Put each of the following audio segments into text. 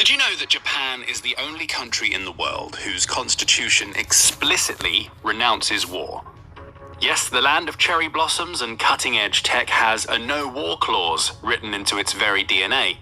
Did you know that Japan is the only country in the world whose constitution explicitly renounces war? Yes, the land of cherry blossoms and cutting-edge tech has a no-war clause written into its very DNA.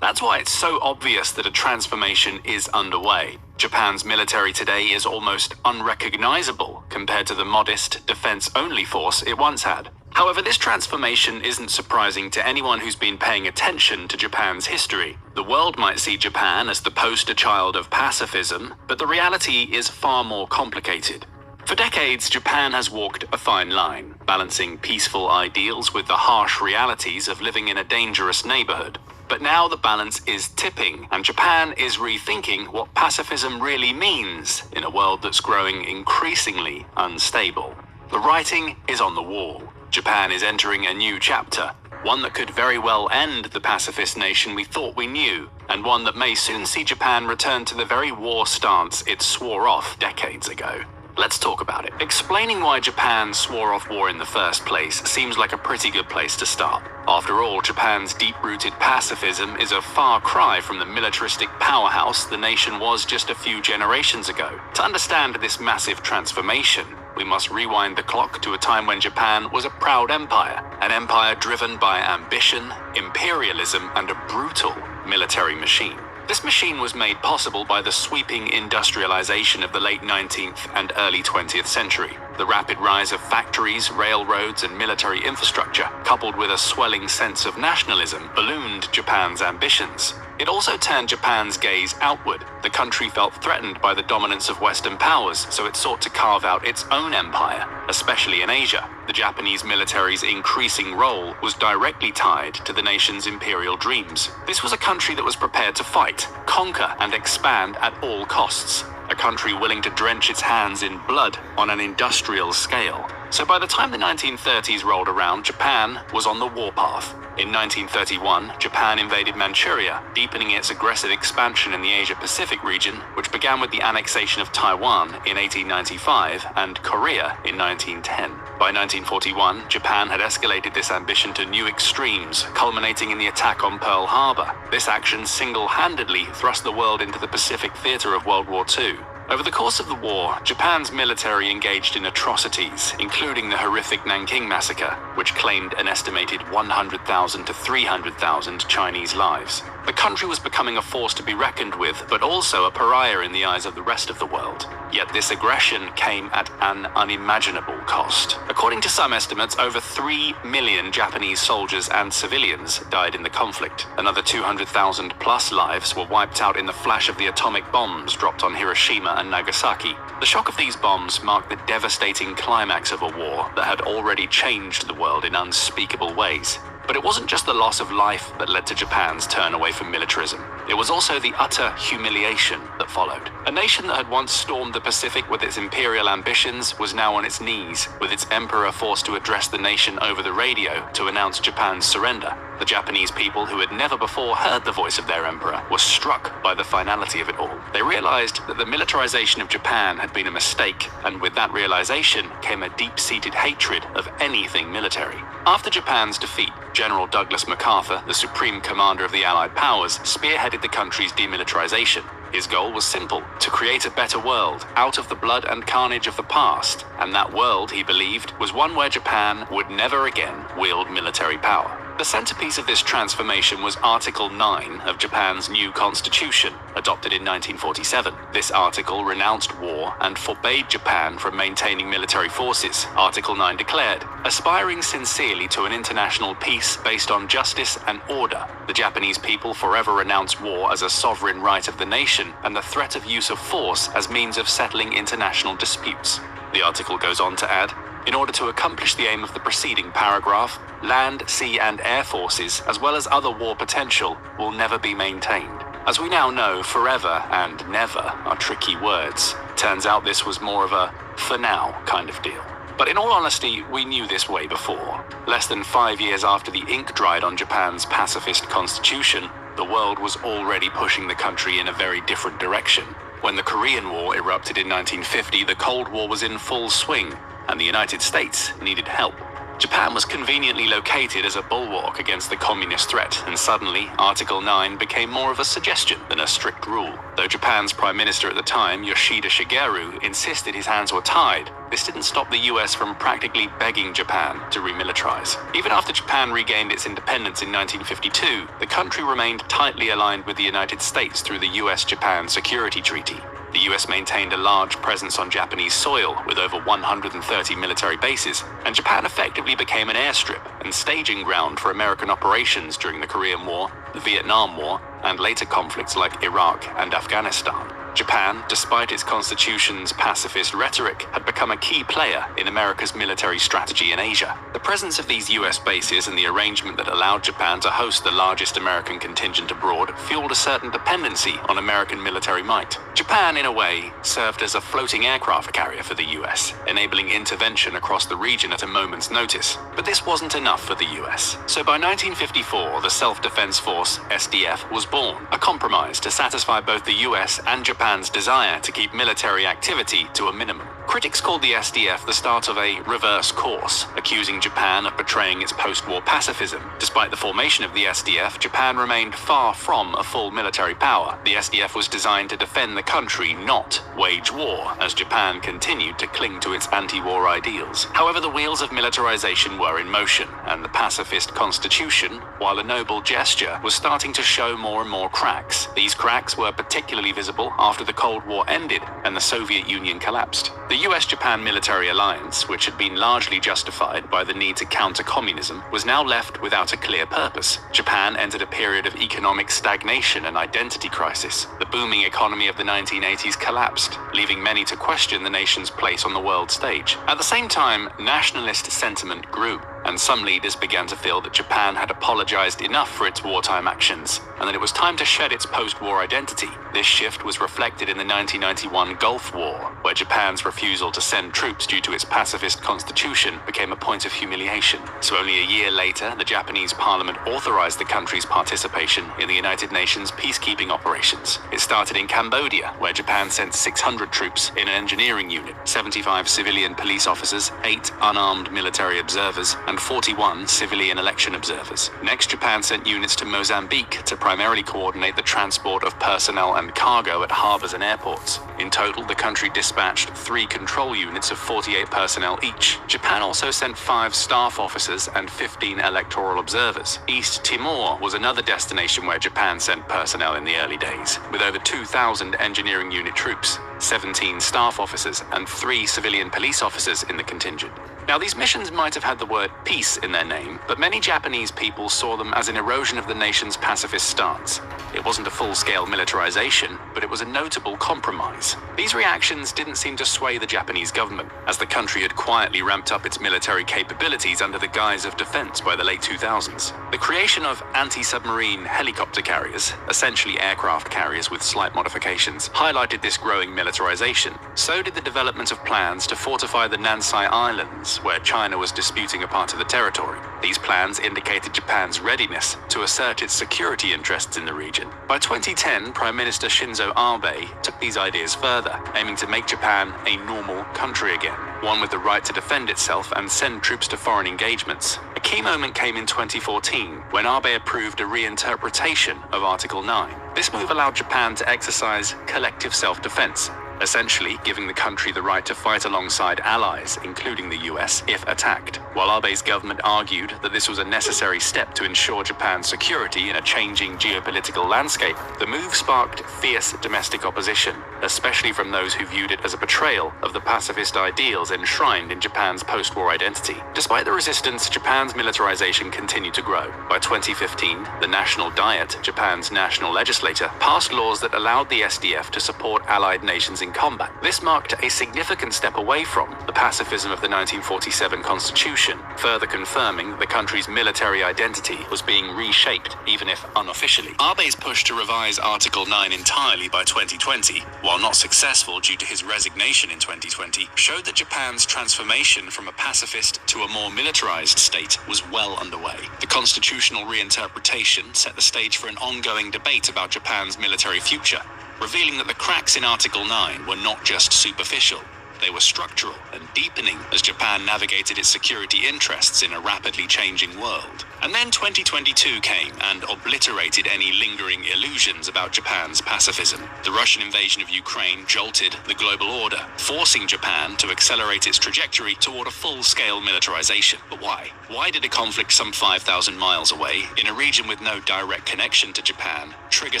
That's why it's so obvious that a transformation is underway. Japan's military today is almost unrecognizable compared to the modest, defense-only force it once had. However, this transformation isn't surprising to anyone who's been paying attention to Japan's history. The world might see Japan as the poster child of pacifism, but the reality is far more complicated. For decades, Japan has walked a fine line, balancing peaceful ideals with the harsh realities of living in a dangerous neighborhood. But now the balance is tipping, and Japan is rethinking what pacifism really means in a world that's growing increasingly unstable. The writing is on the wall. Japan is entering a new chapter, one that could very well end the pacifist nation we thought we knew, and one that may soon see Japan return to the very war stance it swore off decades ago. Let's talk about it. Explaining why Japan swore off war in the first place seems like a pretty good place to start. After all, Japan's deep-rooted pacifism is a far cry from the militaristic powerhouse the nation was just a few generations ago. To understand this massive transformation, we must rewind the clock to a time when Japan was a proud empire, an empire driven by ambition, imperialism, and a brutal military machine. This machine was made possible by the sweeping industrialization of the late 19th and early 20th century. The rapid rise of factories, railroads, and military infrastructure, coupled with a swelling sense of nationalism, ballooned Japan's ambitions. It also turned Japan's gaze outward. The country felt threatened by the dominance of Western powers, so it sought to carve out its own empire, especially in Asia. The Japanese military's increasing role was directly tied to the nation's imperial dreams. This was a country that was prepared to fight, conquer, and expand at all costs. A country willing to drench its hands in blood on an industrial scale. So by the time the 1930s rolled around, Japan was on the warpath. In 1931, Japan invaded Manchuria, deepening its aggressive expansion in the Asia-Pacific region, which began with the annexation of Taiwan in 1895 and Korea in 1910. By 1941, Japan had escalated this ambition to new extremes, culminating in the attack on Pearl Harbor. This action single-handedly thrust the world into the Pacific theater of World War II. Over the course of the war, Japan's military engaged in atrocities, including the horrific Nanking Massacre, which claimed an estimated 100,000 to 300,000 Chinese lives. The country was becoming a force to be reckoned with, but also a pariah in the eyes of the rest of the world. Yet this aggression came at an unimaginable cost. According to some estimates, over 3 million Japanese soldiers and civilians died in the conflict. Another 200,000 plus lives were wiped out in the flash of the atomic bombs dropped on Hiroshima and Nagasaki. The shock of these bombs marked the devastating climax of a war that had already changed the world in unspeakable ways. But it wasn't just the loss of life that led to Japan's turn away from militarism. It was also the utter humiliation that followed. A nation that had once stormed the Pacific with its imperial ambitions was now on its knees, with its emperor forced to address the nation over the radio to announce Japan's surrender. The Japanese people, who had never before heard the voice of their emperor, were struck by the finality of it all. They realized that the militarization of Japan had been a mistake, and with that realization came a deep-seated hatred of anything military. After Japan's defeat, General Douglas MacArthur, the supreme commander of the Allied powers, spearheaded the country's demilitarization. His goal was simple: to create a better world out of the blood and carnage of the past, and that world, he believed, was one where Japan would never again wield military power. The centerpiece of this transformation was Article 9 of Japan's new constitution, adopted in 1947. This article renounced war and forbade Japan from maintaining military forces. Article 9 declared, aspiring sincerely to an international peace based on justice and order, the Japanese people forever renounce war as a sovereign right of the nation and the threat of use of force as means of settling international disputes. The article goes on to add, in order to accomplish the aim of the preceding paragraph, land, sea, and air forces, as well as other war potential, will never be maintained. As we now know, forever and never are tricky words. Turns out this was more of a for now kind of deal. But in all honesty, we knew this way before. Less than 5 years after the ink dried on Japan's pacifist constitution, the world was already pushing the country in a very different direction. When the Korean War erupted in 1950, the Cold War was in full swing, and the United States needed help. Japan was conveniently located as a bulwark against the communist threat, and suddenly Article 9 became more of a suggestion than a strict rule. Though Japan's Prime Minister at the time, Yoshida Shigeru, insisted his hands were tied, this didn't stop the US from practically begging Japan to remilitarize. Even after Japan regained its independence in 1952, the country remained tightly aligned with the United States through the US-Japan Security Treaty. The US maintained a large presence on Japanese soil with over 130 military bases, and Japan effectively became an airstrip and staging ground for American operations during the Korean War, the Vietnam War, and later conflicts like Iraq and Afghanistan. Japan, despite its constitution's pacifist rhetoric, had become a key player in America's military strategy in Asia. The presence of these US bases and the arrangement that allowed Japan to host the largest American contingent abroad fueled a certain dependency on American military might. Japan, in a way, served as a floating aircraft carrier for the US, enabling intervention across the region at a moment's notice. But this wasn't enough for the US. So by 1954, the Self-Defense Force, SDF, was born, a compromise to satisfy both the US and Japan's desire to keep military activity to a minimum. Critics called the SDF the start of a reverse course, accusing Japan of betraying its post-war pacifism. Despite the formation of the SDF, Japan remained far from a full military power. The SDF was designed to defend the country, not wage war, as Japan continued to cling to its anti-war ideals. However, the wheels of militarization were in motion, and the pacifist constitution, while a noble gesture, was starting to show more and more cracks. These cracks were particularly visible after the Cold War ended and the Soviet Union collapsed. The US-Japan military alliance, which had been largely justified by the need to counter communism, was now left without a clear purpose. Japan entered a period of economic stagnation and identity crisis. The booming economy of the 1980s collapsed, leaving many to question the nation's place on the world stage. At the same time, nationalist sentiment grew, and some leaders began to feel that Japan had apologized enough for its wartime actions, and that it was time to shed its post-war identity. This shift was reflected in the 1991 Gulf War, where Japan's refusal to send troops due to its pacifist constitution became a point of humiliation. So only a year later, the Japanese parliament authorized the country's participation in the United Nations peacekeeping operations. It started in Cambodia, where Japan sent 600 troops in an engineering unit, 75 civilian police officers, 8 unarmed military observers, and 41 civilian election observers. Next, Japan sent units to Mozambique to primarily coordinate the transport of personnel and cargo at harbors and airports. In total, the country dispatched 3 control units of 48 personnel each. Japan also sent 5 staff officers and 15 electoral observers. East Timor was another destination where Japan sent personnel in the early days, with over 2,000 engineering unit troops, 17 staff officers, and 3 civilian police officers in the contingent. Now, these missions might have had the word peace in their name, but many Japanese people saw them as an erosion of the nation's pacifist stance. It wasn't a full-scale militarization, but it was a notable compromise. These reactions didn't seem to sway the Japanese government, as the country had quietly ramped up its military capabilities under the guise of defense by the late 2000s. The creation of anti-submarine helicopter carriers, essentially aircraft carriers with slight modifications, highlighted this growing militarization. So did the development of plans to fortify the Nansei Islands, where China was disputing a part of the territory. These plans indicated Japan's readiness to assert its security interests in the region. By 2010, Prime Minister Shinzo Abe took these ideas further, aiming to make Japan a normal country again, one with the right to defend itself and send troops to foreign engagements. A key moment came in 2014, when Abe approved a reinterpretation of Article 9. This move allowed Japan to exercise collective self-defense, essentially giving the country the right to fight alongside allies, including the US, if attacked. While Abe's government argued that this was a necessary step to ensure Japan's security in a changing geopolitical landscape, the move sparked fierce domestic opposition, especially from those who viewed it as a betrayal of the pacifist ideals enshrined in Japan's post-war identity. Despite the resistance, Japan's militarization continued to grow. By 2015, the National Diet, Japan's national legislature, passed laws that allowed the SDF to support allied nations in combat. This marked a significant step away from the pacifism of the 1947 Constitution, further confirming that the country's military identity was being reshaped, even if unofficially. Abe's push to revise Article 9 entirely by 2020, while not successful due to his resignation in 2020, showed that Japan's transformation from a pacifist to a more militarized state was well underway. The constitutional reinterpretation set the stage for an ongoing debate about Japan's military future, revealing that the cracks in Article 9 were not just superficial. They were structural and deepening as Japan navigated its security interests in a rapidly changing world. And then 2022 came and obliterated any lingering illusions about Japan's pacifism. The Russian invasion of Ukraine jolted the global order, forcing Japan to accelerate its trajectory toward a full-scale militarization. But why? Why did a conflict some 5,000 miles away, in a region with no direct connection to Japan, trigger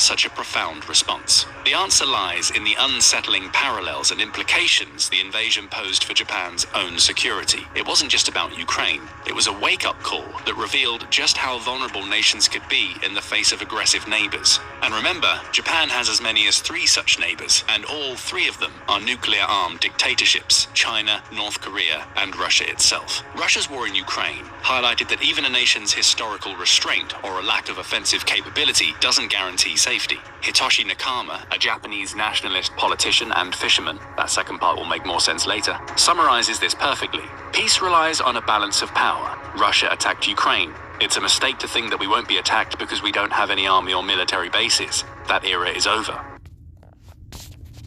such a profound response? The answer lies in the unsettling parallels and implications the invasion posed for Japan's own security. It wasn't just about Ukraine. It was a wake-up call that revealed just how vulnerable nations could be in the face of aggressive neighbors. And remember, Japan has as many as 3 such neighbors, and all 3 of them are nuclear-armed dictatorships: China, North Korea, and Russia itself. Russia's war in Ukraine highlighted that even a nation's historical restraint or a lack of offensive capability doesn't guarantee safety. Hitoshi Nakama, a Japanese nationalist politician and fisherman, that second part will make more sense later, summarizes this perfectly. Peace relies on a balance of power. Russia attacked Ukraine. It's a mistake to think that we won't be attacked because we don't have any army or military bases. That era is over.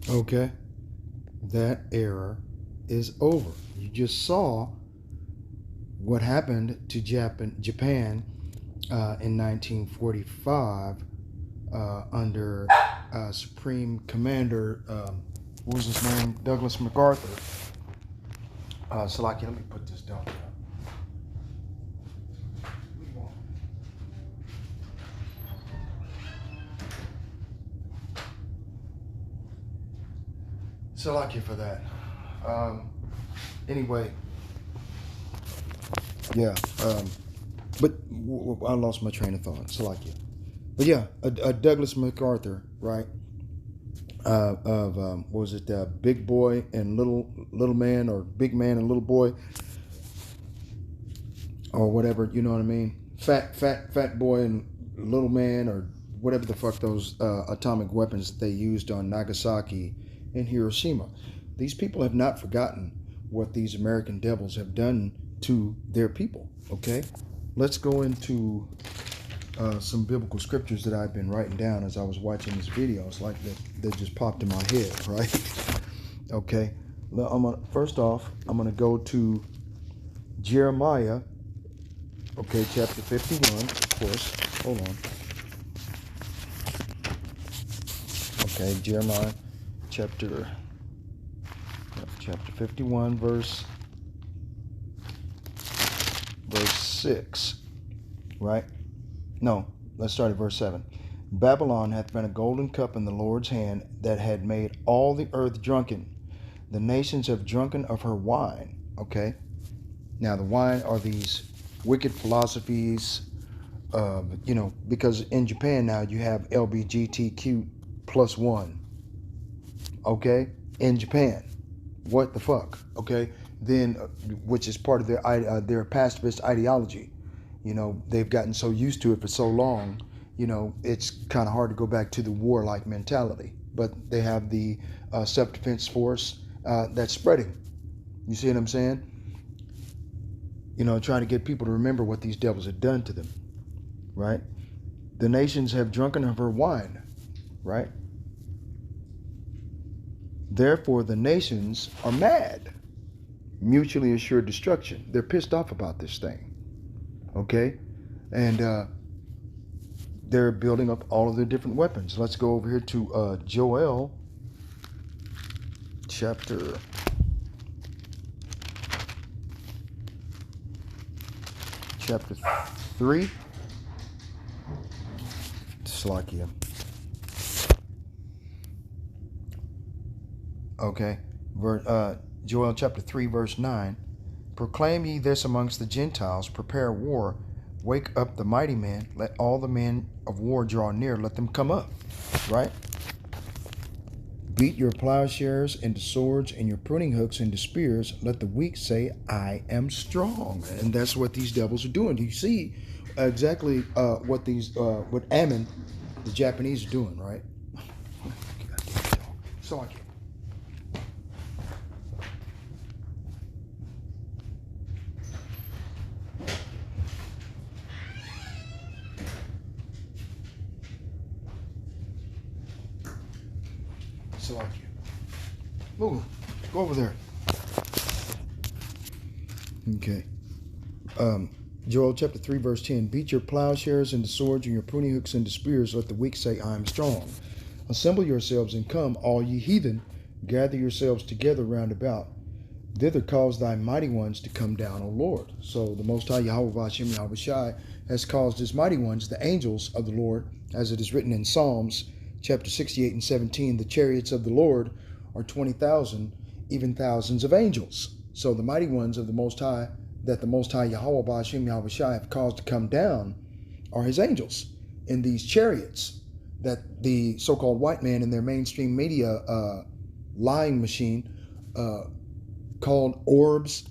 Okay, that era is over. You just saw what happened to Japan in 1945 under Supreme Commander, what was his name? Douglas MacArthur. Salaki, let me put this down. Salaki for that. Anyway, yeah. But I lost my train of thought. Salaki. But yeah, Douglas MacArthur, right? What was it? Big Boy and Little Man, or Big Man and Little Boy, or whatever. You know what I mean? Fat Boy and Little Man, or whatever the fuck those atomic weapons that they used on Nagasaki and Hiroshima. These people have not forgotten what these American devils have done to their people. Okay, let's go into some biblical scriptures that I've been writing down as I was watching this video. It's like that just popped in my head, right? Okay, first off, I'm gonna go to Jeremiah, okay, chapter 51, of course. Hold on. Okay, Jeremiah chapter 51, verse 6, right? No, let's start at verse 7. Babylon hath been a golden cup in the Lord's hand, that had made all the earth drunken. The nations have drunken of her wine. Okay, now the wine are these wicked philosophies, because in Japan now you have LBGTQ plus 1. Okay, in Japan, what the fuck? Okay, then which is part of their pacifist ideology. They've gotten so used to it for so long, it's kind of hard to go back to the warlike mentality. But they have the self-defense force that's spreading. You see what I'm saying? Trying to get people to remember what these devils have done to them, right? The nations have drunken of her wine, right? Therefore, the nations are mad. Mutually assured destruction. They're pissed off about this thing. Okay? And they're building up all of their different weapons. Let's go over here to Joel chapter 3. Slakia. Okay. Joel chapter 3, verse 9. Proclaim ye this amongst the Gentiles, prepare war, wake up the mighty men, let all the men of war draw near, let them come up. Right? Beat your plowshares into swords and your pruning hooks into spears. Let the weak say, I am strong. And that's what these devils are doing. Do you see exactly what Ammon, the Japanese, are doing, right? So I can't. So I can't. Move. Go over there. Okay. Joel chapter 3, verse 10. Beat your plowshares into swords and your pruning hooks into spears. Let the weak say, I am strong. Assemble yourselves and come, all ye heathen. Gather yourselves together round about. Thither cause thy mighty ones to come down, O Lord. So the Most High Yahweh Vashem Yahweh Shai has caused his mighty ones, the angels of the Lord, as it is written in Psalms chapter 68 and 17, the chariots of the Lord are 20,000, even thousands of angels. So the mighty ones of the Most High, that the Most High Yahweh Vashem Yahweh Shai have caused to come down, are his angels in these chariots that the so-called white man in their mainstream media lying machine called orbs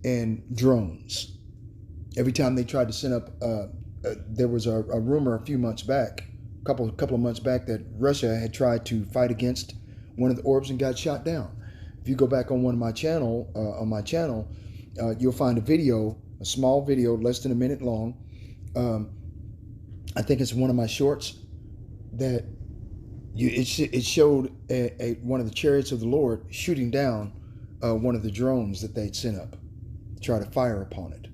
and drones. Every time they tried to send up, there was a rumor a few months back, a couple of months back, that Russia had tried to fight against one of the orbs and got shot down. If you go back on my channel, you'll find a video, a small video, less than a minute long. I think it's one of my shorts that it showed one of the chariots of the Lord shooting down one of the drones that they'd sent up to try to fire upon it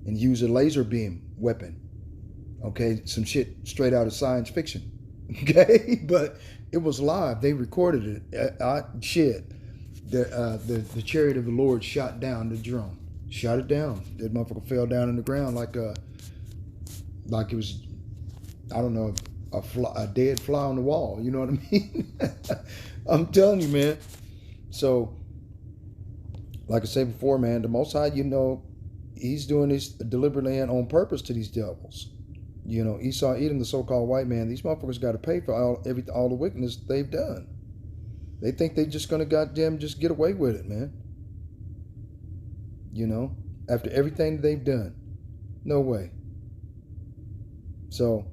and use a laser beam weapon. Okay, some shit straight out of science fiction. Okay, but it was live. They recorded it. The chariot of the Lord shot down the drone. Shot it down. That motherfucker fell down on the ground like it was, I don't know, a dead fly on the wall. You know what I mean? I'm telling you, man. So, like I said before, man, the Most High, he's doing this deliberately and on purpose to these devils. Esau, Edom, the so-called white man, these motherfuckers got to pay for all the wickedness they've done. They think they just gonna goddamn just get away with it, man. After everything they've done, no way. So,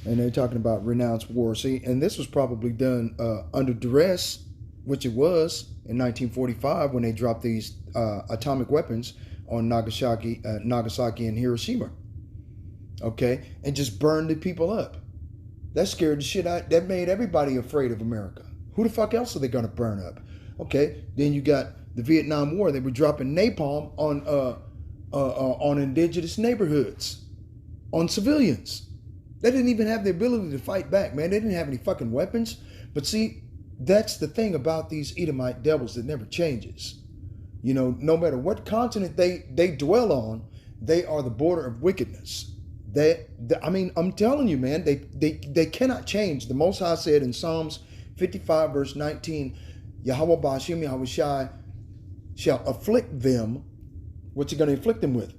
and they're talking about renounced war. See, and this was probably done under duress, which it was in 1945 when they dropped these atomic weapons on Nagasaki and Hiroshima. Okay, and just burned the people up. That scared the shit out. That made everybody afraid of America. Who the fuck else are they gonna burn up? Okay, then you got the Vietnam War. They were dropping napalm on indigenous neighborhoods, on civilians. They didn't even have the ability to fight back, man. They didn't have any fucking weapons. But see, that's the thing about these Edomite devils that never changes. No matter what continent they dwell on, they are the border of wickedness. I'm telling you, man, they cannot change. The Most High said in Psalms 55, verse 19, Yahweh Ba'ashem Yahweh Shai shall afflict them. What's he going to afflict them with?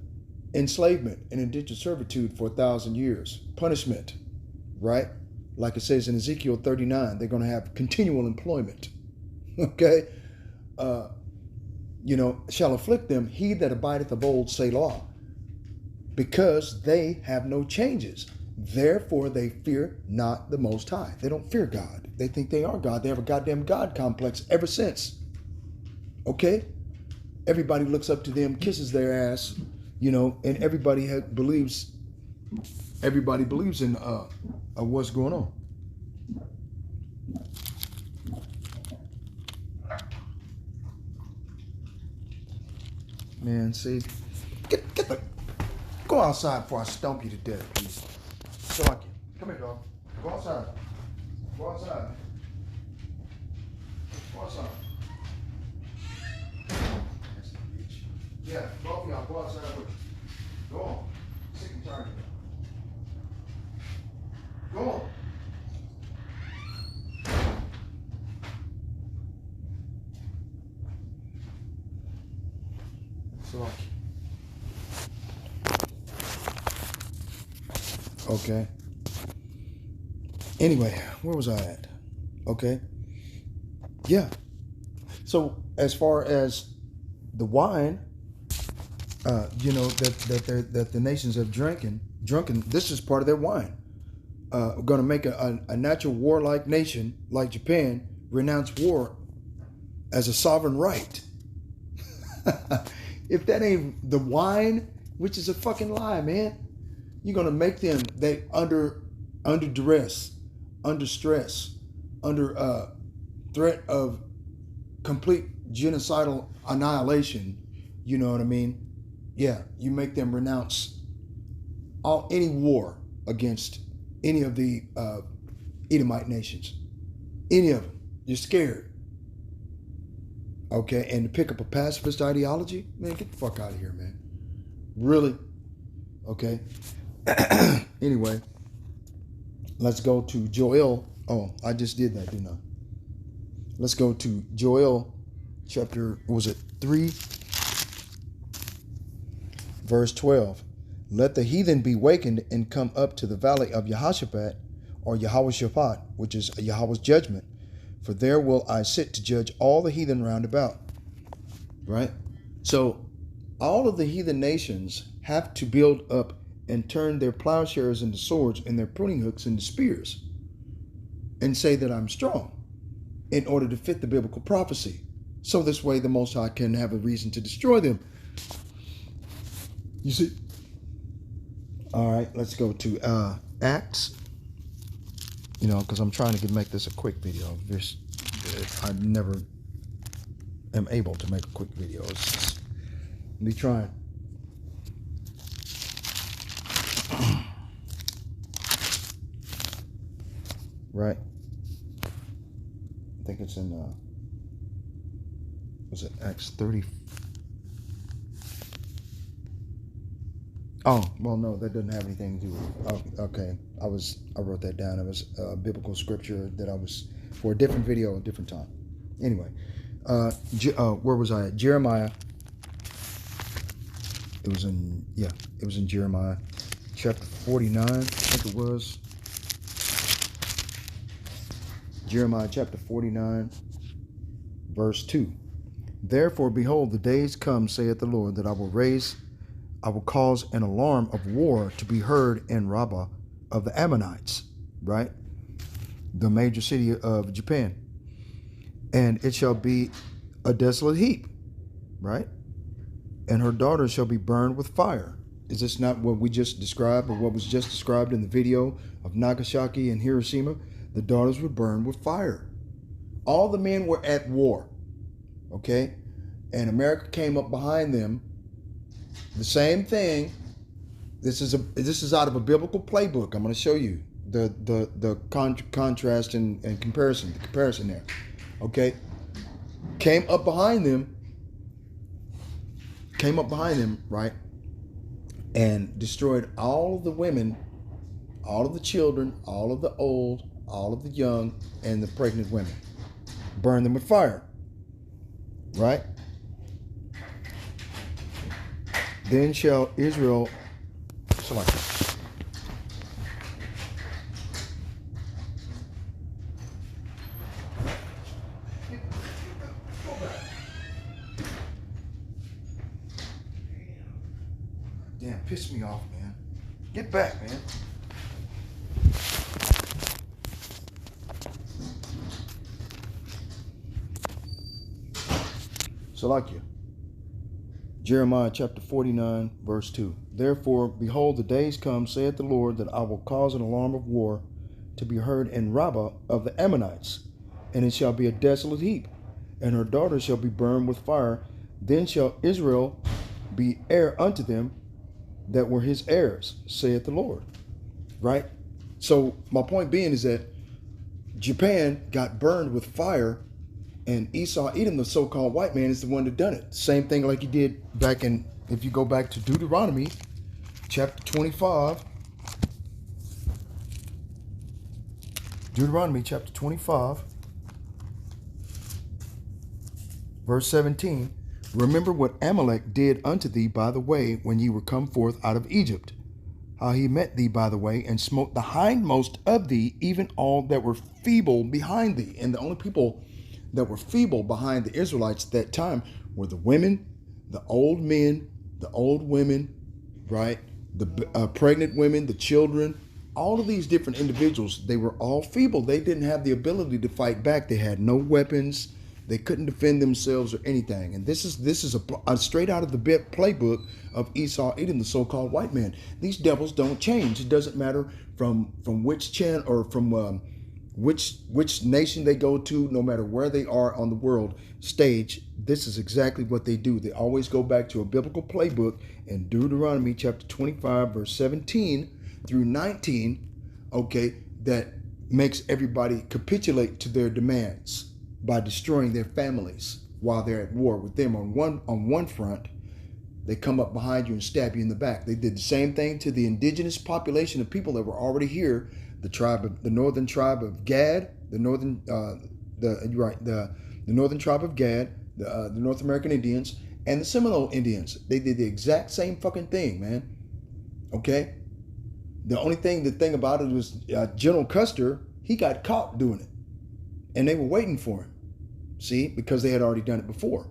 Enslavement and indentured servitude for 1,000 years. Punishment, right? Like it says in Ezekiel 39, they're going to have continual employment. Okay? Shall afflict them, he that abideth of old, Selah, because they have no changes. Therefore, they fear not the Most High. They don't fear God. They think they are God. They have a goddamn God complex ever since. Okay? Everybody looks up to them, kisses their ass, and everybody believes in what's going on. Man, see, go outside before I stomp you to death, please. So come here, dog. Go outside. Go outside. Go outside. That's the bitch. Yeah, both of y'all go outside with you. Go on. Sick and tired of it. Go on. So, okay. Anyway, where was I at? Okay. Yeah. So as far as the wine, that the nations have drunken, this is part of their wine. Going to make a natural warlike nation like Japan renounce war as a sovereign right. If that ain't the wine, which is a fucking lie, man. You're going to make them, they under duress, under stress, under threat of complete genocidal annihilation, you know what I mean? Yeah, you make them renounce any war against any of the Edomite nations. Any of them. You're scared. Okay, and to pick up a pacifist ideology, man, get the fuck out of here, man. Really? Okay. Anyway, let's go to Joel. Oh, I just did that, didn't I? Let's go to Joel chapter, was it 3? Verse 12. Let the heathen be wakened and come up to the valley of Jehoshaphat, or Jehoshaphat, which is Yahweh's judgment. For there will I sit to judge all the heathen round about. Right? So all of the heathen nations have to build up and turn their plowshares into swords and their pruning hooks into spears and say that I'm strong in order to fit the biblical prophecy. So this way the Most High can have a reason to destroy them. You see? All right, let's go to Acts. You know, because I'm trying to make this a quick video. I never am able to make a quick video. It's just me trying. Right. I think it's in, was it Acts 30? Oh, well, no, that doesn't have anything to do with, okay. I wrote that down. It was a biblical scripture that I was, for a different video, a different time. Anyway, where was I at? Jeremiah. It was in Jeremiah chapter 49, I think it was. Jeremiah chapter 49, verse 2. Therefore, behold, the days come, saith the Lord, that I will cause an alarm of war to be heard in Rabbah of the Ammonites, right? The major city of Japan. And it shall be a desolate heap, right? And her daughters shall be burned with fire. Is this not what we just described, or what was just described in the video of Nagasaki and Hiroshima? The daughters were burned with fire. All the men were at war, okay? And America came up behind them. The same thing. This is out of a biblical playbook. I'm going to show you the contrast and comparison. The comparison there. Okay. Came up behind them, right? And destroyed all of the women, all of the children, all of the old, all of the young, and the pregnant women. Burned them with fire. Right? Then shall Israel select. Damn, piss me off, man. Get back, man. Salakia. Jeremiah chapter 49, verse 2. Therefore, behold, the days come, saith the Lord, that I will cause an alarm of war to be heard in Rabbah of the Ammonites, and it shall be a desolate heap, and her daughters shall be burned with fire. Then shall Israel be heir unto them that were his heirs, saith the Lord. Right? So my point being is that Japan got burned with fire, and Esau, Edom, the so-called white man, is the one that done it. Same thing like he did back in, if you go back to Deuteronomy chapter 25. Deuteronomy chapter 25, verse 17. Remember what Amalek did unto thee by the way when ye were come forth out of Egypt, how he met thee by the way and smote the hindmost of thee, even all that were feeble behind thee. And the only people that were feeble behind the Israelites at that time were the women, the old men, the old women, right? The pregnant women, the children, all of these different individuals, they were all feeble. They didn't have the ability to fight back. They had no weapons. They couldn't defend themselves or anything. And this is a straight out of the playbook of Esau, Edom, the so-called white man. These devils don't change. It doesn't matter from which channel or from which nation they go to, no matter where they are on the world stage, this is exactly what they do. They always go back to a biblical playbook in Deuteronomy chapter 25, verse 17 through 19, okay, that makes everybody capitulate to their demands by destroying their families while they're at war with them on one front. They come up behind you and stab you in the back. They did the same thing to the indigenous population of people that were already here. The northern tribe of Gad, the northern tribe of Gad, the North American Indians, and the Seminole Indians. They did the exact same fucking thing, man. Okay. The thing about it was General Custer. He got caught doing it, and they were waiting for him. See, because they had already done it before.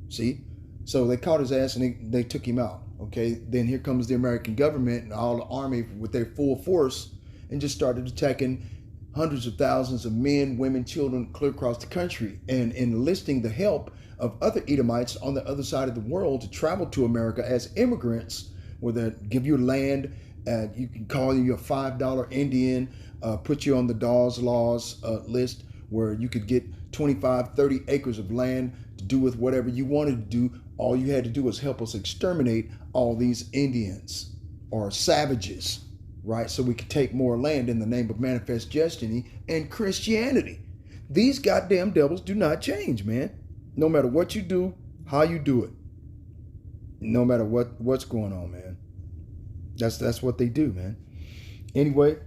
See, so they caught his ass and they took him out. Okay. Then here comes the American government and all the army with their full force, and just started attacking hundreds of thousands of men, women, children clear across the country, and enlisting the help of other Edomites on the other side of the world to travel to America as immigrants, where they give you land, you can call you a $5 Indian, put you on the Dawes Laws list, where you could get 25, 30 acres of land to do with whatever you wanted to do. All you had to do was help us exterminate all these Indians or savages, right? So we could take more land in the name of manifest destiny and Christianity. These goddamn devils do not change, man. No matter what you do, how you do it. No matter what's going on, man. That's what they do, man. Anyway,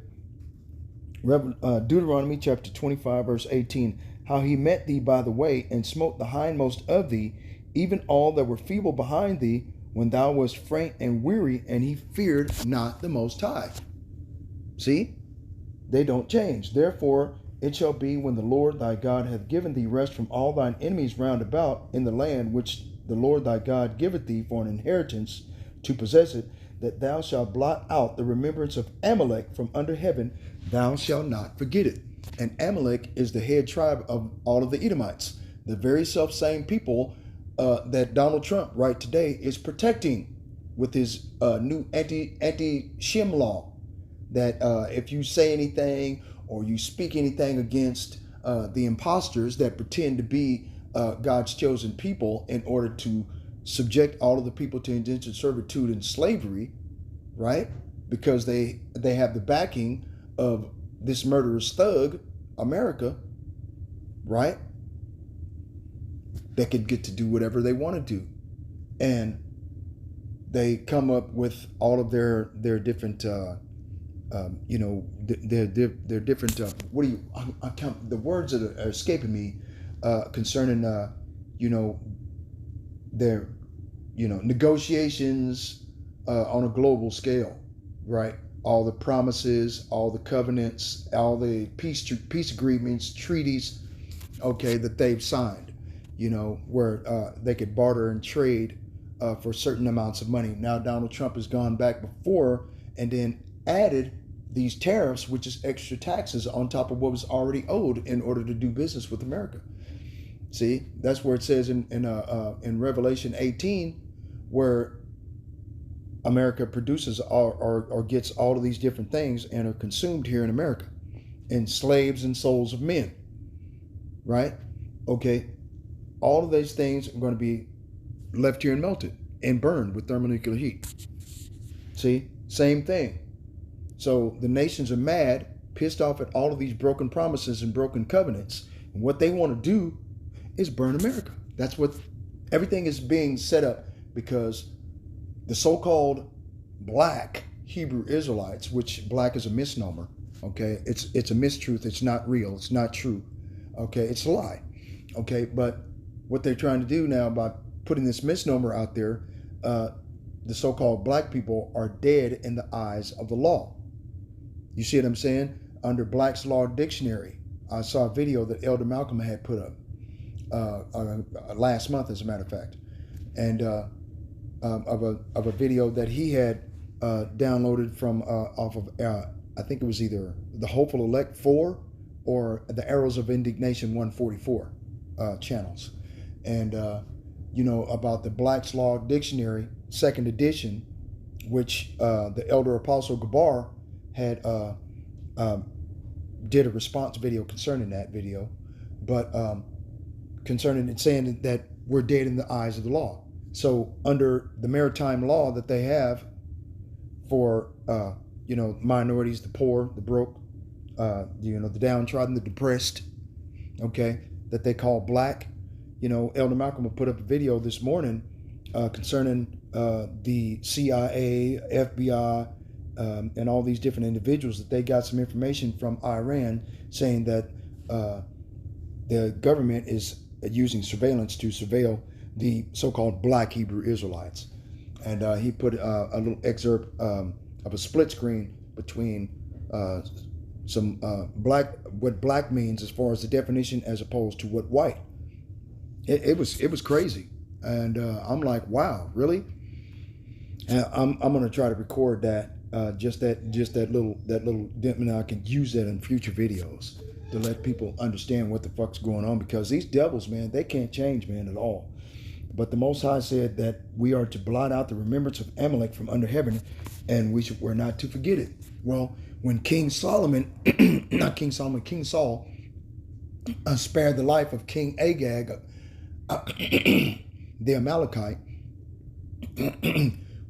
Deuteronomy chapter 25, verse 18. How he met thee by the way and smote the hindmost of thee, even all that were feeble behind thee, when thou wast faint and weary, and he feared not the Most High. See? They don't change. Therefore, it shall be when the Lord thy God hath given thee rest from all thine enemies round about in the land which the Lord thy God giveth thee for an inheritance to possess it, that thou shalt blot out the remembrance of Amalek from under heaven, thou shalt not forget it. And Amalek is the head tribe of all of the Edomites, the very self-same people that Donald Trump right today is protecting with his new anti-Shem law, that if you say anything or you speak anything against the imposters that pretend to be God's chosen people in order to subject all of the people to indentured servitude and slavery, right? Because they have the backing of this murderous thug, America, right? They could get to do whatever they want to do. And they come up with all of their different, their different, the words that are escaping me concerning, their, negotiations on a global scale, right? All the promises, all the covenants, all the peace agreements, treaties, okay, that they've signed, where they could barter and trade for certain amounts of money. Now Donald Trump has gone back before and then added these tariffs, which is extra taxes on top of what was already owed in order to do business with America. See, that's where it says in Revelation 18, where America produces or gets all of these different things and are consumed here in America, in slaves and souls of men, right? Okay, all of these things are going to be left here and melted and burned with thermonuclear heat. See, same thing. So the nations are mad, pissed off at all of these broken promises and broken covenants. And what they want to do is burn America. That's what everything is being set up, because the so-called black Hebrew Israelites, which black is a misnomer, okay? It's a mistruth. It's not real. It's not true, okay? It's a lie, okay? But what they're trying to do now by putting this misnomer out there, the so-called black people are dead in the eyes of the law. You see what I'm saying? Under Black's Law Dictionary, I saw a video that Elder Malcolm had put up last month, as a matter of fact, and of a video that he had downloaded from off of I think it was either the Hopeful Elect 4 or the Arrows of Indignation 144 channels, and about the Black's Law Dictionary, 2nd edition, which the Elder Apostle Gabar had did a response video concerning that video, but concerning it, saying that we're dead in the eyes of the law. So under the maritime law that they have for minorities, the poor, the broke, the downtrodden, the depressed, okay, that they call black. Elder Malcolm will put up a video this morning concerning the CIA, FBI, and all these different individuals, that they got some information from Iran saying that the government is using surveillance to surveil the so-called black Hebrew Israelites. And he put a little excerpt of a split screen between some what black means as far as the definition, as opposed to what white. It was crazy, and I'm like, wow, really? And I'm gonna try to record that, just that little and I can use that in future videos to let people understand what the fuck's going on, because these devils, man, they can't change, man, at all. But the Most High said that we are to blot out the remembrance of Amalek from under heaven, and we're not to forget it. Well, when King Solomon, King Saul, spared the life of King Agag, the Amalekite,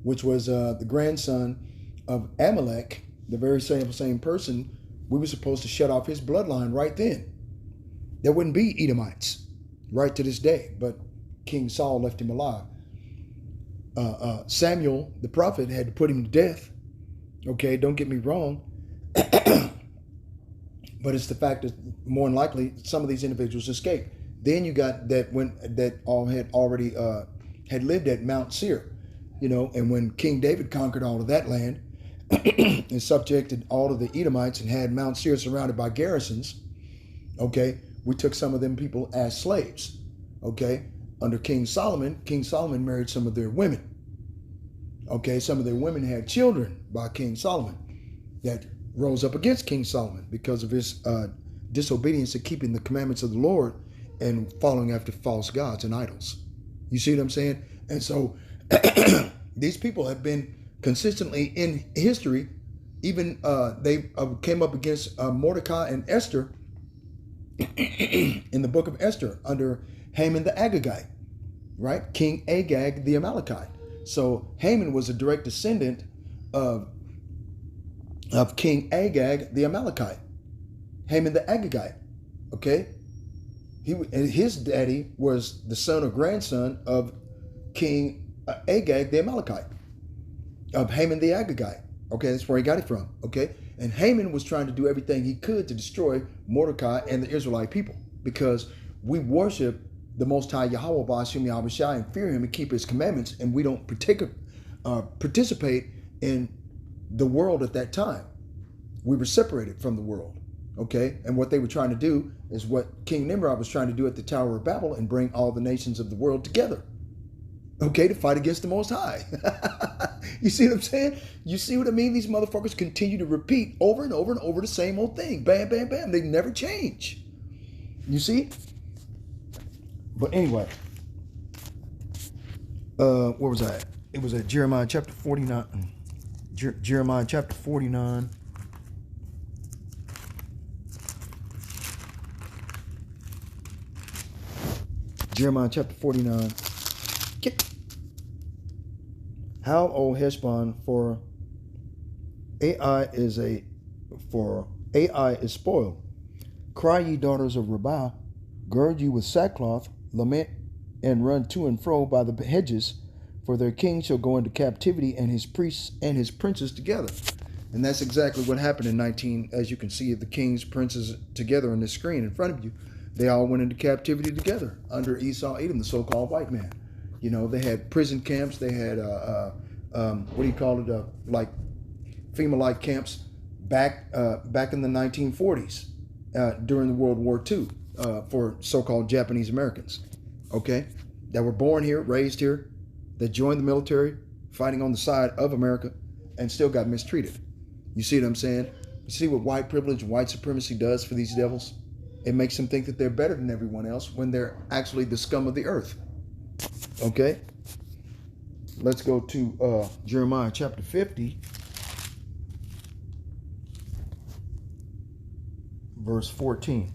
which was the grandson of Amalek, the very same person, we were supposed to shut off his bloodline right then. There wouldn't be Edomites right to this day, but King Saul left him alive. Samuel, the prophet, had to put him to death. Okay, don't get me wrong. But it's the fact that more than likely some of these individuals escaped. Then you got that all had already had lived at Mount Seir, and when King David conquered all of that land and subjected all of the Edomites and had Mount Seir surrounded by garrisons, okay, we took some of them people as slaves, okay. Under King Solomon married some of their women. Okay, some of their women had children by King Solomon that rose up against King Solomon because of his disobedience to keeping the commandments of the Lord and following after false gods and idols. You see what I'm saying? And so these people have been consistently in history. Even they came up against Mordecai and Esther in the book of Esther under Haman the Agagite, right? King Agag the Amalekite. So Haman was a direct descendant of King Agag the Amalekite. Haman the Agagite, okay? His daddy was the son or grandson of King Agag the Amalekite, of Haman the Agagite. Okay, that's where he got it from, okay? And Haman was trying to do everything he could to destroy Mordecai and the Israelite people, because we worship the Most High Yahweh Ba'ashem Yahweh Shai and fear him and keep his commandments, and we don't participate in the world at that time. We were separated from the world, okay? And what they were trying to do is what King Nimrod was trying to do at the Tower of Babel, and bring all the nations of the world together, okay, to fight against the Most High. You see what I'm saying? You see what I mean? These motherfuckers continue to repeat over and over and over the same old thing. Bam, bam, bam. They never change. You see? But anyway, where was I at? It was at Jeremiah chapter 49. Jeremiah chapter 49. Jeremiah chapter 49. How, O Heshbon, for Ai is spoiled. Cry, ye daughters of Rabbah, gird you with sackcloth, lament and run to and fro by the hedges, for their king shall go into captivity, and his priests and his princes together. And that's exactly what happened in 19, as you can see the kings, princes together on the screen in front of you. They all went into captivity together under Esau Edom, the so-called white man. They had prison camps. They had, what do you call it? Like FEMA-like camps back in the 1940s during the World War II for so-called Japanese Americans, okay, that were born here, raised here, that joined the military, fighting on the side of America, and still got mistreated. You see what I'm saying? You see what white privilege and white supremacy does for these devils? It makes them think that they're better than everyone else when they're actually the scum of the earth. Okay? Let's go to Jeremiah chapter 50. verse 14.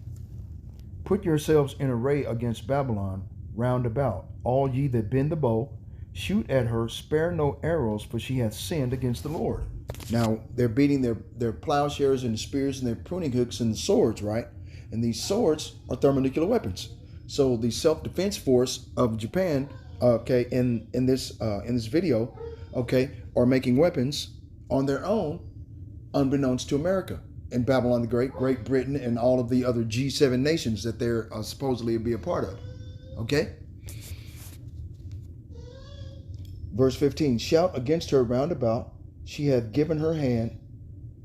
Put yourselves in array against Babylon round about, all ye that bend the bow. Shoot at her, spare no arrows, for she hath sinned against the Lord. Now, they're beating their plowshares and spears and their pruning hooks and swords, right? And these swords are thermonuclear weapons. So the self-defense force of Japan, okay, in this video, okay, are making weapons on their own, unbeknownst to America and Babylon the Great, Great Britain, and all of the other G7 nations that they're supposedly be a part of. Okay? Verse 15, shout against her round about. She hath given her hand.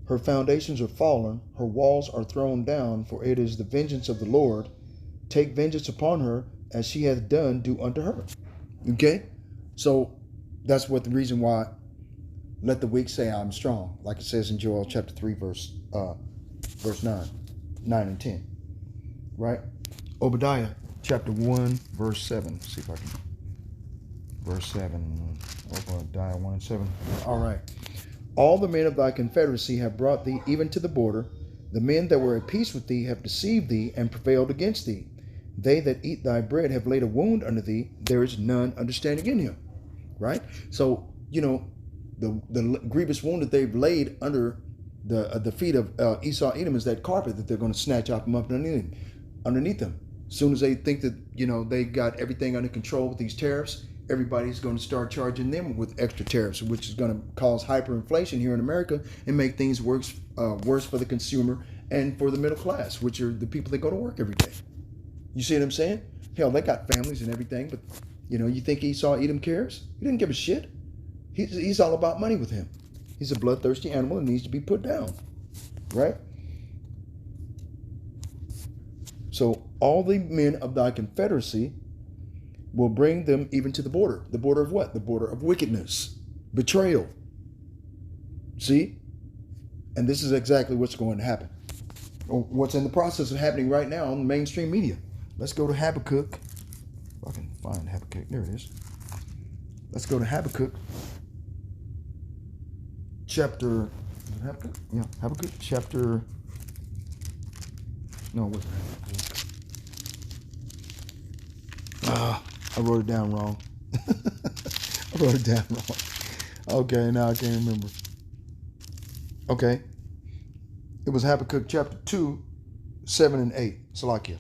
Her foundations are fallen. Her walls are thrown down, for it is the vengeance of the Lord. Take vengeance upon her, as she hath done, do unto her. Okay? So that's what the reason why let the weak say I'm strong, like it says in Joel chapter 3, verse 9 and 10. Right? Obadiah chapter 1, verse 7. Let's see if I can. Verse 7. Obadiah 1 and 7. All right. All the men of thy confederacy have brought thee even to the border. The men that were at peace with thee have deceived thee and prevailed against thee. They that eat thy bread have laid a wound unto thee. There is none understanding in him. Right? So, you know, the grievous wound that they've laid under the feet of Esau Edom is that carpet that they're going to snatch off them up underneath them. As soon as they think that, you know, they got everything under control with these tariffs, everybody's going to start charging them with extra tariffs, which is going to cause hyperinflation here in America and make things worse for the consumer and for the middle class, which are the people that go to work every day. You see what I'm saying? Hell, they got families and everything, but, you know, you think Esau Edom cares? He didn't give a shit. He's all about money with him. He's a bloodthirsty animal and needs to be put down, right? So all the men of thy confederacy will bring them even to the border. The border of what? The border of wickedness, betrayal. See? And this is exactly what's going to happen. Or what's in the process of happening right now on the mainstream media. Let's go to Habakkuk. If I can find Habakkuk. There it is. Let's go to Habakkuk. Chapter, Habakkuk? Yeah, Habakkuk chapter, no, it wasn't Habakkuk. I wrote it down wrong. I wrote it down wrong. Okay, now I can't remember. Okay. It was Habakkuk chapter 2, 7 and 8. Salakia.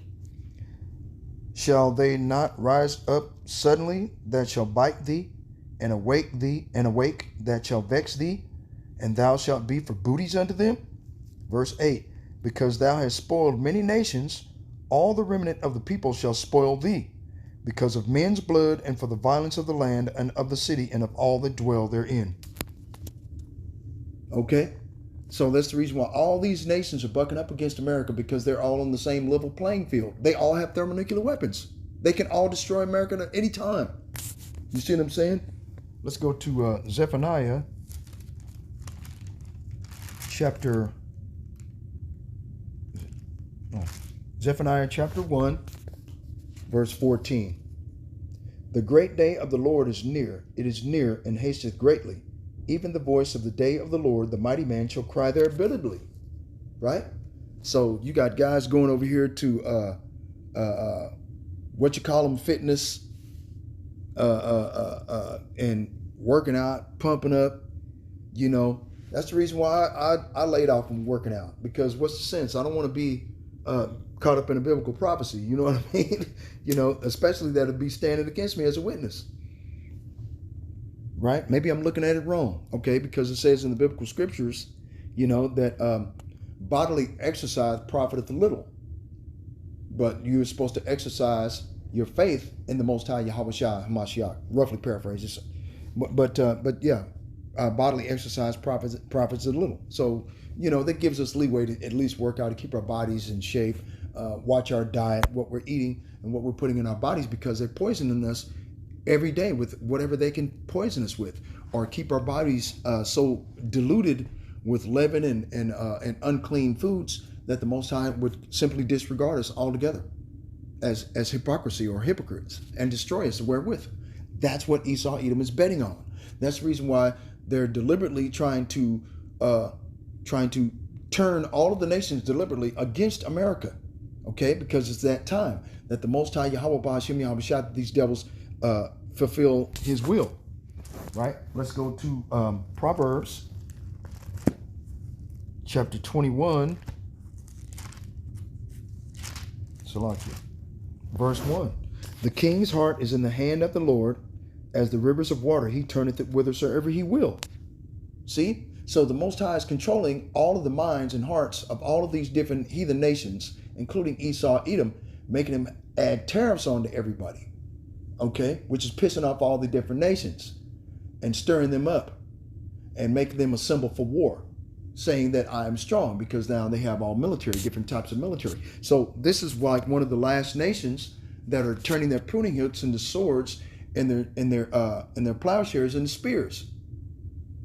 Shall they not rise up suddenly that shall bite thee, and awake that shall vex thee? And thou shalt be for booties unto them? Verse 8, because thou hast spoiled many nations, all the remnant of the people shall spoil thee, because of men's blood, and for the violence of the land, and of the city, and of all that dwell therein. Okay? So that's the reason why all these nations are bucking up against America, because they're all on the same level playing field. They all have thermonuclear weapons. They can all destroy America at any time. You see what I'm saying? Let's go to Zephaniah. Zephaniah chapter 1, verse 14. The great day of the Lord is near. It is near and hasteth greatly. Even the voice of the day of the Lord, the mighty man shall cry there biblically. Right? So you got guys going over here to fitness and working out, pumping up, you know. That's the reason why I laid off from working out, because what's the sense? I don't want to be caught up in a biblical prophecy. You know what I mean? You know, especially that would be standing against me as a witness. Right? Maybe I'm looking at it wrong. Okay, because it says in the biblical scriptures, you know, that bodily exercise profiteth little, but you're supposed to exercise your faith in the Most High Yahweh Shai Hamashiach. Roughly paraphrases, but yeah. Bodily exercise profits a little. So, you know, that gives us leeway to at least work out to keep our bodies in shape, watch our diet, what we're eating, and what we're putting in our bodies, because they're poisoning us every day with whatever they can poison us with, or keep our bodies so diluted with leaven and unclean foods that the Most High would simply disregard us altogether as hypocrisy or hypocrites and destroy us wherewith. That's what Esau Edom is betting on. That's the reason why they're deliberately trying to turn all of the nations deliberately against America. Okay, because it's that time that the Most High Yahweh Ba'ashem Yahweh Shah, these devils fulfill his will. Right? Let's go to Proverbs chapter 21. Salakia. Verse 1. The king's heart is in the hand of the Lord, as the rivers of water. He turneth it whithersoever he will. See? So the Most High is controlling all of the minds and hearts of all of these different heathen nations, including Esau, Edom, making them add tariffs on to everybody. Okay? Which is pissing off all the different nations and stirring them up and making them a symbol for war, saying that I am strong, because now they have all military, different types of military. So this is like one of the last nations that are turning their pruning hooks into swords and their plowshares into spears,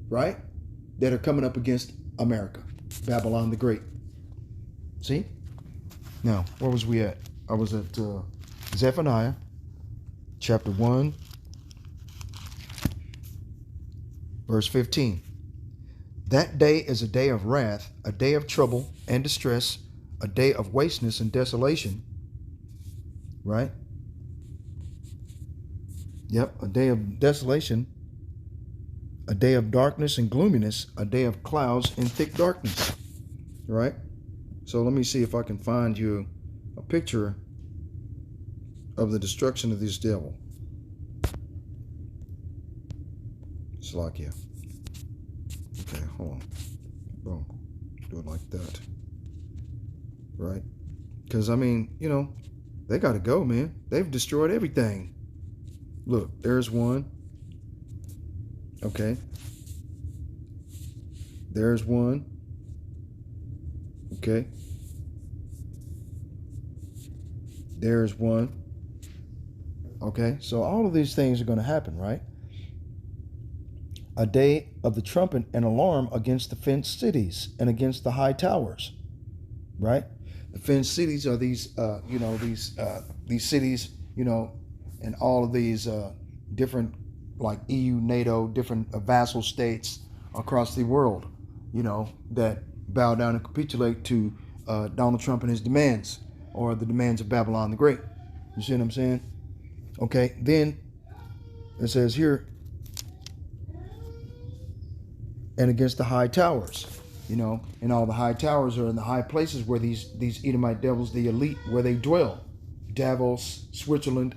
right? That are coming up against America, Babylon the Great. See? Now, where was we at? I was at Zephaniah chapter 1, verse 15. That day is a day of wrath, a day of trouble and distress, a day of wasteness and desolation. Right? Yep, a day of desolation, a day of darkness and gloominess, a day of clouds and thick darkness. Right? So let me see if I can find you a picture of the destruction of this devil. Salakia. Okay, hold on. Boom. Do it like that. Right? Because, I mean, you know, they got to go, man. They've destroyed everything. Look, there's one. Okay. There's one. Okay. There's one. Okay. So all of these things are going to happen, right? A day of the trumpet and alarm against the fenced cities and against the high towers, right? The fenced cities are these, these cities, you know, and all of these different, like EU, NATO, different vassal states across the world, you know, that bow down and capitulate to Donald Trump and his demands, or the demands of Babylon the Great. You see what I'm saying? Okay, then it says here, and against the high towers, you know, and all the high towers are in the high places where these Edomite devils, the elite, where they dwell. Davos, Switzerland,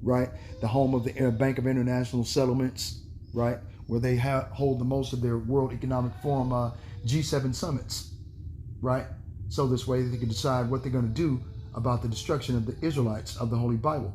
right? The home of the Bank of International Settlements, right? Where they hold the most of their World Economic Forum G7 summits, right? So this way they can decide what they're going to do about the destruction of the Israelites of the Holy Bible,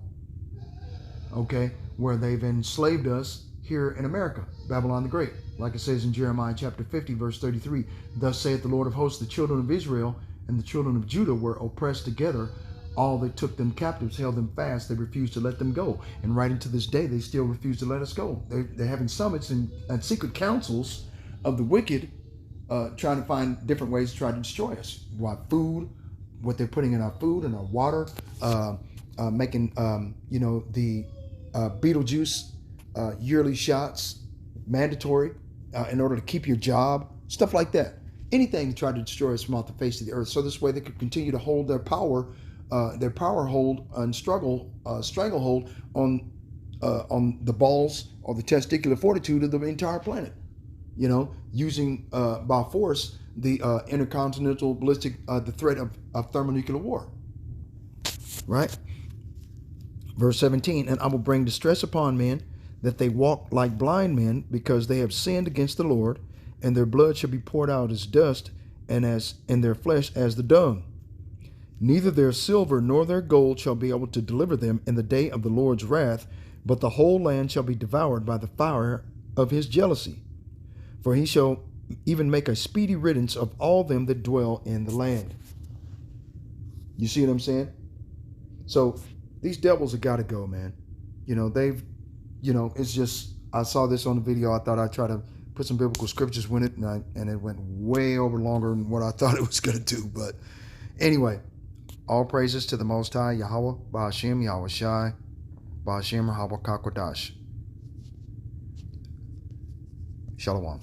okay? Where they've enslaved us here in America, Babylon the Great. Like it says in Jeremiah chapter 50, verse 33, thus saith the Lord of hosts, the children of Israel and the children of Judah were oppressed together. All that took them captives held them fast. They refused to let them go. And right into this day, they still refuse to let us go. They're having summits and secret councils of the wicked, trying to find different ways to try to destroy us. Food, what they're putting in our food and our water, making, the Beetlejuice yearly shots mandatory in order to keep your job, stuff like that. Anything to try to destroy us from off the face of the earth. So this way they could continue to hold their power hold and stranglehold on the balls or the testicular fortitude of the entire planet. You know, using by force the intercontinental ballistic, the threat of thermonuclear war. Right? Verse 17, and I will bring distress upon men, that they walk like blind men, because they have sinned against the Lord, and their blood shall be poured out as dust, and their flesh as the dung. Neither their silver nor their gold shall be able to deliver them in the day of the Lord's wrath, but the whole land shall be devoured by the fire of his jealousy. For he shall even make a speedy riddance of all them that dwell in the land. You see what I'm saying? So these devils have got to go, man. You know, it's just, I saw this on the video. I thought I'd try to put some biblical scriptures with it, and it went way over longer than what I thought it was going to do. But anyway, all praises to the Most High, Yahweh, Ba'ashem, Yahweh Shai, Ba'ashem, Rahaba Kakodash. Shalom.